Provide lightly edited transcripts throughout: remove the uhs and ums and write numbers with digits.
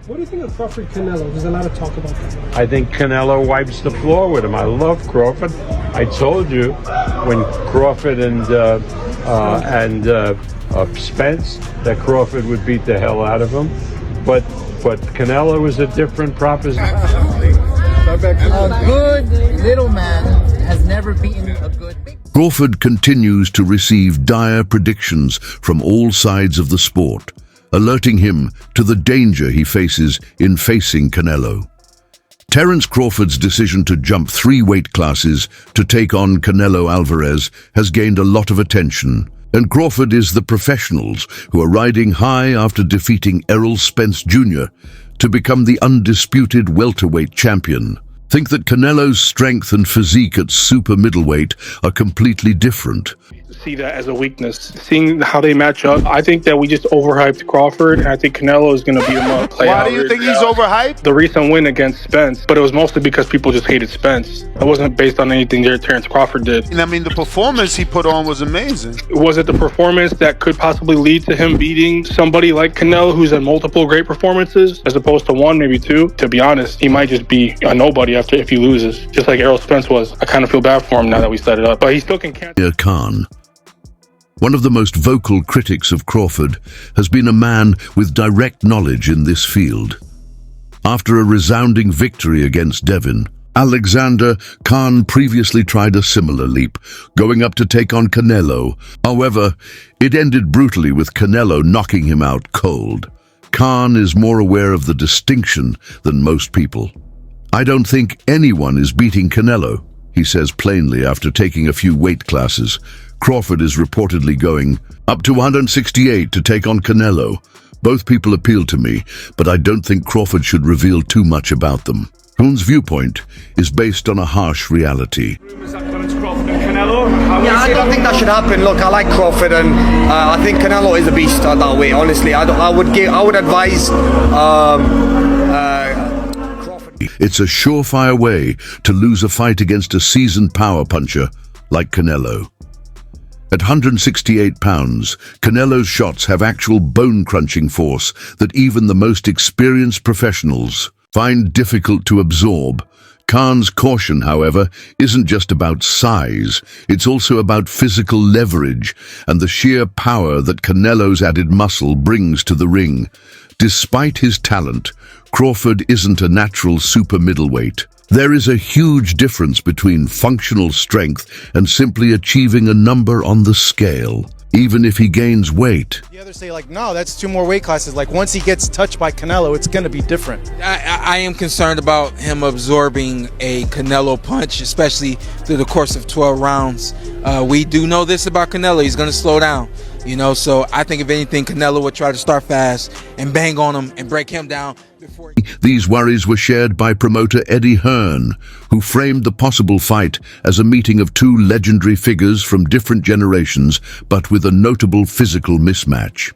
What do you think of Crawford Canelo? There's a lot of talk about that. I think Canelo wipes the floor with him. I love Crawford. I told you when Crawford and Spence that Crawford would beat the hell out of him, but Canelo is a different proposition. A good little man has never beaten a good big. Crawford continues to receive dire predictions from all sides of the sport, alerting him to the danger he faces in facing Canelo. Terence Crawford's decision to jump 3 weight classes to take on Canelo Alvarez has gained a lot of attention, and Crawford is the professionals who are riding high after defeating Errol Spence Jr. to become the undisputed welterweight champion. Think that Canelo's strength and physique at super middleweight are completely different. See that as a weakness. Seeing how they match up, I think that we just overhyped Crawford, and I think Canelo is going to be a play. Why do you think he's overhyped? The recent win against Spence, but it was mostly because people just hated Spence. It wasn't based on anything that Terence Crawford did. And I mean, the performance he put on was amazing. Was it the performance that could possibly lead to him beating somebody like Canelo, who's had multiple great performances, as opposed to 1, maybe 2? To be honest, he might just be a nobody if he loses, just like Errol Spence was. I kind of feel bad for him now that we set it up, but he still can catch. Khan. One of the most vocal critics of Crawford has been a man with direct knowledge in this field. After a resounding victory against Devin, Alexander Khan previously tried a similar leap, going up to take on Canelo. However, it ended brutally with Canelo knocking him out cold. Khan is more aware of the distinction than most people. "I don't think anyone is beating Canelo," he says plainly after taking a few weight classes. Crawford is reportedly going up to 168 to take on Canelo. "Both people appeal to me, but I don't think Crawford should reveal too much about them." Khan's viewpoint is based on a harsh reality. Yeah, I don't think that should happen. Look, I like Crawford, and I think Canelo is a beast that way. Honestly, I would advise Crawford. It's a surefire way to lose a fight against a seasoned power puncher like Canelo. At 168 pounds, Canelo's shots have actual bone-crunching force that even the most experienced professionals find difficult to absorb. Khan's caution, however, isn't just about size. It's also about physical leverage and the sheer power that Canelo's added muscle brings to the ring. Despite his talent, Crawford isn't a natural super middleweight. There is a huge difference between functional strength and simply achieving a number on the scale, even if he gains weight. The others say, like, no, that's 2 more weight classes. Like, once he gets touched by Canelo, it's going to be different. I am concerned about him absorbing a Canelo punch, especially through the course of 12 rounds. We do know this about Canelo. He's going to slow down. So I think if anything, Canelo would try to start fast and bang on him and break him down before These worries were shared by promoter Eddie Hearn, who framed the possible fight as a meeting of 2 legendary figures from different generations, but with a notable physical mismatch.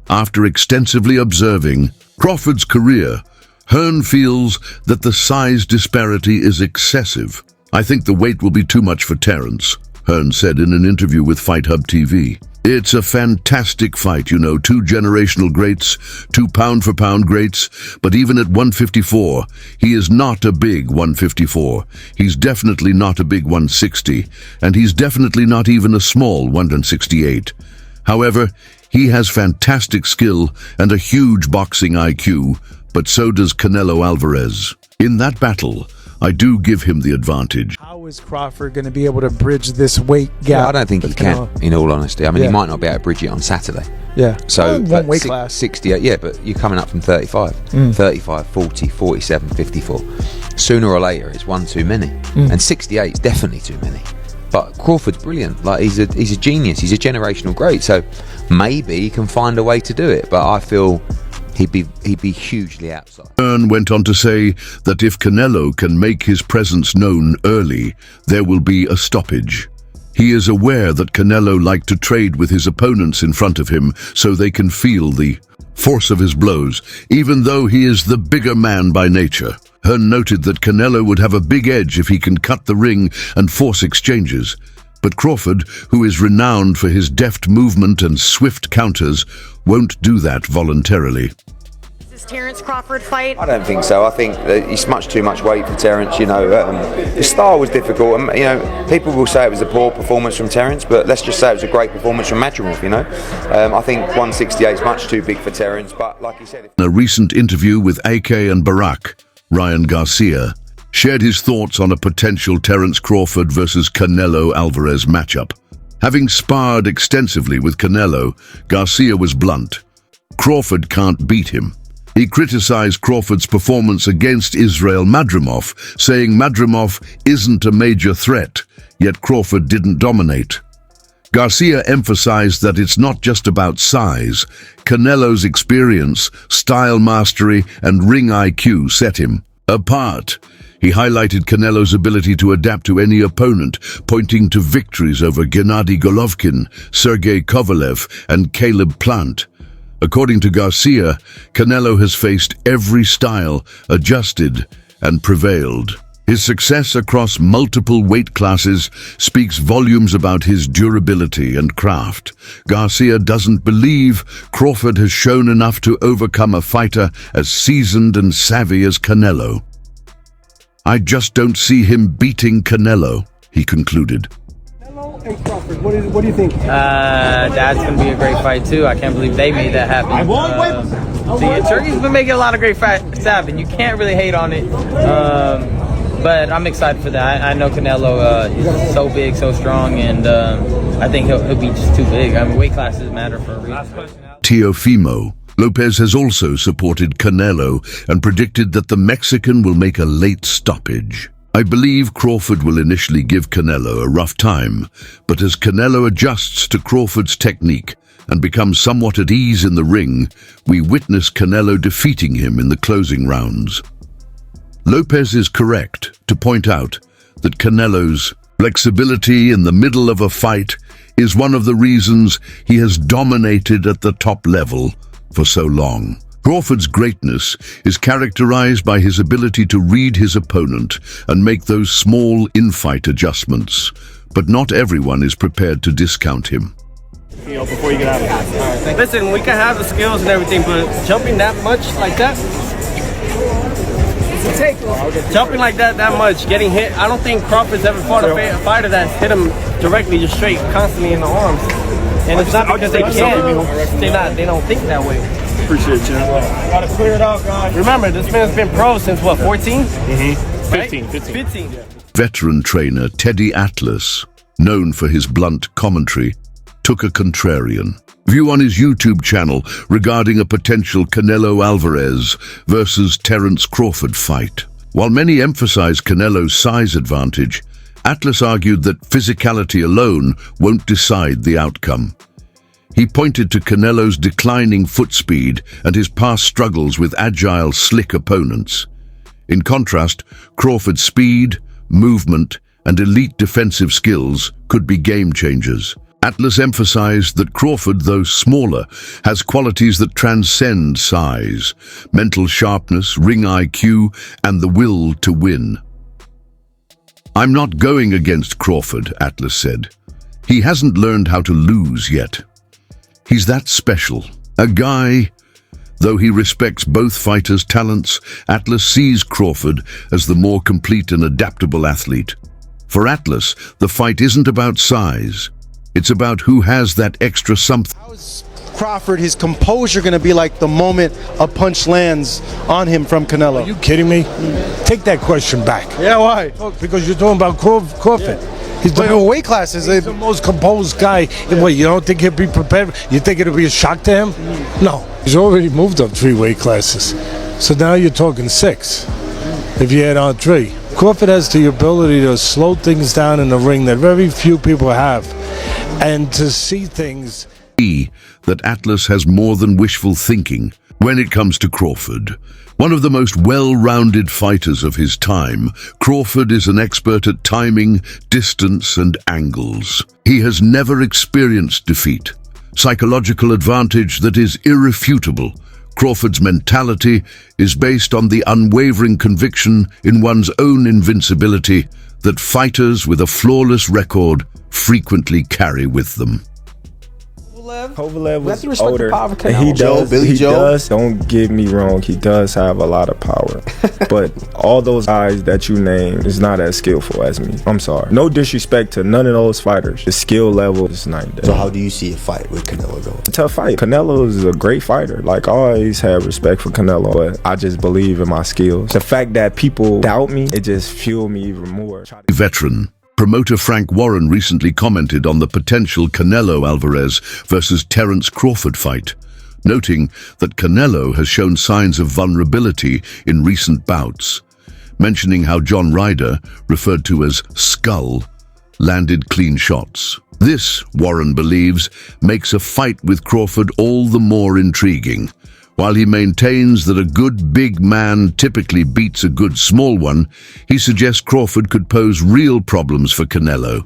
After extensively observing Crawford's career, Hearn feels that the size disparity is excessive. "I think the weight will be too much for Terence," Hearn said in an interview with Fight Hub TV. "It's a fantastic fight, 2 generational greats, 2 pound-for-pound greats, but even at 154, he is not a big 154. He's definitely not a big 160, and he's definitely not even a small 168. However, he has fantastic skill and a huge boxing IQ, but so does Canelo Alvarez. In that battle, I do give him the advantage." How is Crawford going to be able to bridge this weight gap? Well, I don't think he can, in all honesty. I mean, he might not be able to bridge it on Saturday. Yeah. So, one weight class. 68, yeah, but you're coming up from 35. 35, 40, 47, 54. Sooner or later, it's one too many. And 68 is definitely too many. But Crawford's brilliant. Like, he's a genius. He's a generational great. So maybe he can find a way to do it. But I feel he'd be hugely outside. Hearn went on to say that if Canelo can make his presence known early, there will be a stoppage. He is aware that Canelo liked to trade with his opponents in front of him so they can feel the force of his blows, even though he is the bigger man by nature. Hearn noted that Canelo would have a big edge if he can cut the ring and force exchanges. But Crawford, who is renowned for his deft movement and swift counters, won't do that voluntarily. next Terence Crawford fight? I don't think so. I think that it's much too much weight for Terence. You know, the style was difficult. And, you know, people will say it was a poor performance from Terence, but let's just say it was a great performance from Madrimov. You know, I think 168 is much too big for Terence. But like you said, In a recent interview with AK and Barack, Ryan Garcia shared his thoughts on a potential Terence Crawford versus Canelo Alvarez matchup. Having sparred extensively with Canelo, Garcia was blunt. Crawford can't beat him. He criticized Crawford's performance against Israel Madrimov, saying Madrimov isn't a major threat, yet Crawford didn't dominate. Garcia emphasized that it's not just about size. Canelo's experience, style mastery, and ring IQ set him apart. He highlighted Canelo's ability to adapt to any opponent, pointing to victories over Gennady Golovkin, Sergey Kovalev, and Caleb Plant. According to Garcia, Canelo has faced every style, adjusted, and prevailed. His success across multiple weight classes speaks volumes about his durability and craft. Garcia doesn't believe Crawford has shown enough to overcome a fighter as seasoned and savvy as Canelo. I just don't see him beating Canelo, he concluded. Canelo and Crawford, what do you think? That's going to be a great fight, too. I can't believe they made that happen. Turkey's been making a lot of great fights happen. You can't really hate on it. But I'm excited for that. I know Canelo is so big, so strong, and I think he'll be just too big. I mean, weight classes matter for a reason. Teofimo Lopez has also supported Canelo and predicted that the Mexican will make a late stoppage. I believe Crawford will initially give Canelo a rough time, but as Canelo adjusts to Crawford's technique and becomes somewhat at ease in the ring, we witness Canelo defeating him in the closing rounds. Lopez is correct to point out that Canelo's flexibility in the middle of a fight is one of the reasons he has dominated at the top level for so long. Crawford's greatness is characterized by his ability to read his opponent and make those small in-fight adjustments, but not everyone is prepared to discount him. Before you get out of here. Listen, we can have the skills and everything, but jumping that much like that, jumping like that much, getting hit, I don't think Crawford's ever fought a fighter that's hit him directly, just straight, constantly in the arms. And it's not because they can't, they don't think that way. Appreciate you. Gotta clear it out, guys. Remember, this man's been pro since what, 14? Mm-hmm. 15. Veteran trainer Teddy Atlas, known for his blunt commentary, took a contrarian view on his YouTube channel regarding a potential Canelo Alvarez versus Terence Crawford fight. While many emphasize Canelo's size advantage, Atlas argued that physicality alone won't decide the outcome. He pointed to Canelo's declining foot speed and his past struggles with agile, slick opponents. In contrast, Crawford's speed, movement, and elite defensive skills could be game changers. Atlas emphasized that Crawford, though smaller, has qualities that transcend size: mental sharpness, ring IQ, and the will to win. "I'm not going against Crawford," Atlas said. "He hasn't learned how to lose yet. He's that special. A guy." Though he respects both fighters' talents, Atlas sees Crawford as the more complete and adaptable athlete. For Atlas, the fight isn't about size. It's about who has that extra something. How is Crawford, his composure, going to be like the moment a punch lands on him from Canelo? Are you kidding me? Take that question back. Yeah, why? Because you're talking about Crawford. He's the weight classes. He's the most composed guy. What, you don't think he'll be prepared? You think it'll be a shock to him? No. He's already moved up 3 weight classes. So now you're talking 6 if you add on 3. Crawford has the ability to slow things down in the ring that very few people have, and to see things. That Atlas has more than wishful thinking when it comes to Crawford. One of the most well-rounded fighters of his time, Crawford is an expert at timing, distance, and angles. He has never experienced defeat. Psychological advantage that is irrefutable. Crawford's mentality is based on the unwavering conviction in one's own invincibility that fighters with a flawless record frequently carry with them. Kovalev was respect the older. power of And he Canelo. does. He does. Don't get me wrong. He does have a lot of power. But all those guys that you name is not as skillful as me. I'm sorry. No disrespect to none of those fighters. The skill level is night and day. So how do you see a fight with Canelo going? It's a tough fight. Canelo is a great fighter. Like, I always had respect for Canelo, but I just believe in my skills. The fact that people doubt me, it just fueled me even more. Veteran. Promoter Frank Warren recently commented on the potential Canelo Alvarez versus Terence Crawford fight, noting that Canelo has shown signs of vulnerability in recent bouts, mentioning how John Ryder, referred to as Skull, landed clean shots. This, Warren believes, makes a fight with Crawford all the more intriguing. While he maintains that a good big man typically beats a good small one, he suggests Crawford could pose real problems for Canelo.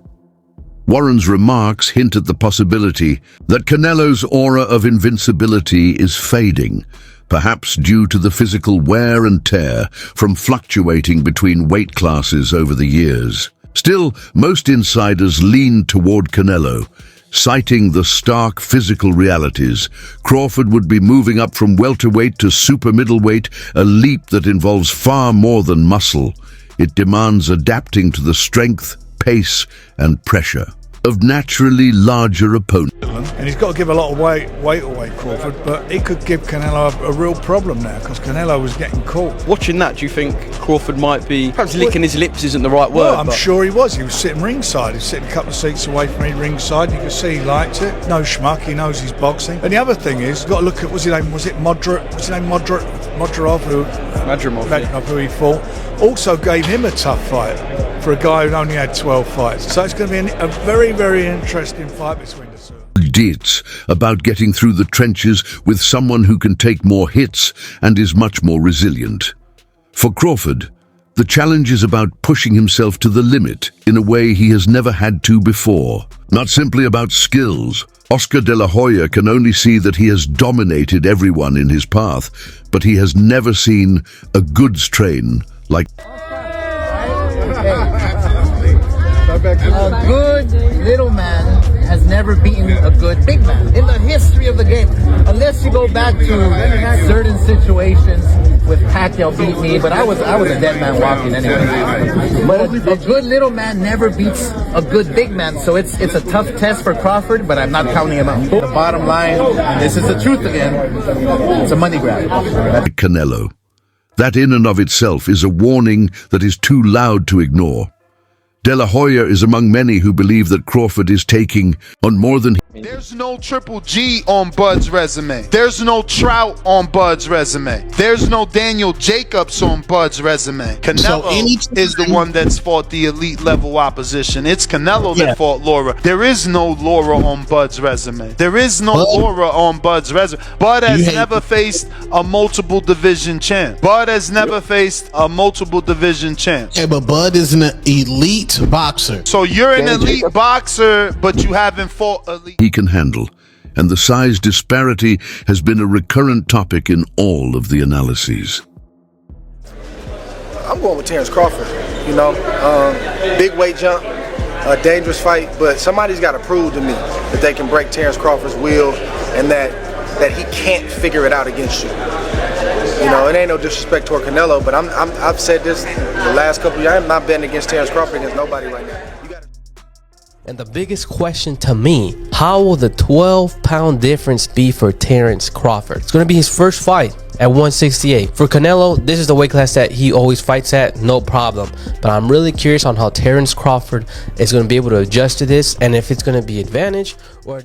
Warren's remarks hint at the possibility that Canelo's aura of invincibility is fading, perhaps due to the physical wear and tear from fluctuating between weight classes over the years. Still, most insiders lean toward Canelo, citing the stark physical realities. Crawford would be moving up from welterweight to super middleweight, a leap that involves far more than muscle. It demands adapting to the strength, pace, and pressure of naturally larger opponents. And he's got to give a lot of weight away, Crawford, but he could give Canelo a real problem now because Canelo was getting caught. Watching that, do you think Crawford might be, perhaps licking his lips isn't the right word? Well, I'm sure he was. He was sitting ringside. He was sitting a couple of seats away from me ringside. You could see he liked it. No schmuck. He knows his boxing. And the other thing is, you've got to look at, what's his name? Was it Modric? What's his name? Madrimov, who he fought. Also gave him a tough fight for a guy who only had 12 fights. So it's going to be a very, very interesting fight between the two. Deets about getting through the trenches with someone who can take more hits and is much more resilient. For Crawford, the challenge is about pushing himself to the limit in a way he has never had to before. Not simply about skills. Oscar de la Hoya can only see that he has dominated everyone in his path, but he has never seen a goods train like a good little man has never beaten a good big man in the history of the game, unless you go back to certain situations with Pacquiao beat me, but I was a dead man walking anyway. But a good little man never beats a good big man, so it's a tough test for Crawford, but I'm not counting him out. The bottom line, this is the truth again, it's a money grab. Canelo. That in and of itself is a warning that is too loud to ignore. De La Hoya is among many who believe that Crawford is taking on more than... There's no Triple G on Bud's resume. There's no Trout on Bud's resume. There's no Daniel Jacobs on Bud's resume. Canelo is the one that's fought the elite level opposition. It's Canelo that fought Laura. There is no Laura on Bud's resume. There is no Laura on Bud's resume. Bud has never faced a multiple division champ. Bud has never faced a multiple division champ. Yeah, but Bud is an elite boxer. So you're an elite boxer, but you haven't fought elite. He can handle, and the size disparity has been a recurrent topic in all of the analyses. I'm going with Terence Crawford. You know, big weight jump, a dangerous fight, but somebody's got to prove to me that they can break Terence Crawford's will and that he can't figure it out against you. You know, it ain't no disrespect toward Canelo, but I've said this the last couple of years. I'm not betting against Terence Crawford against nobody right now. And the biggest question to me, how will the 12-pound difference be for Terence Crawford? It's going to be his first fight at 168. For Canelo, this is the weight class that he always fights at, no problem. But I'm really curious on how Terence Crawford is going to be able to adjust to this, and if it's going to be advantage or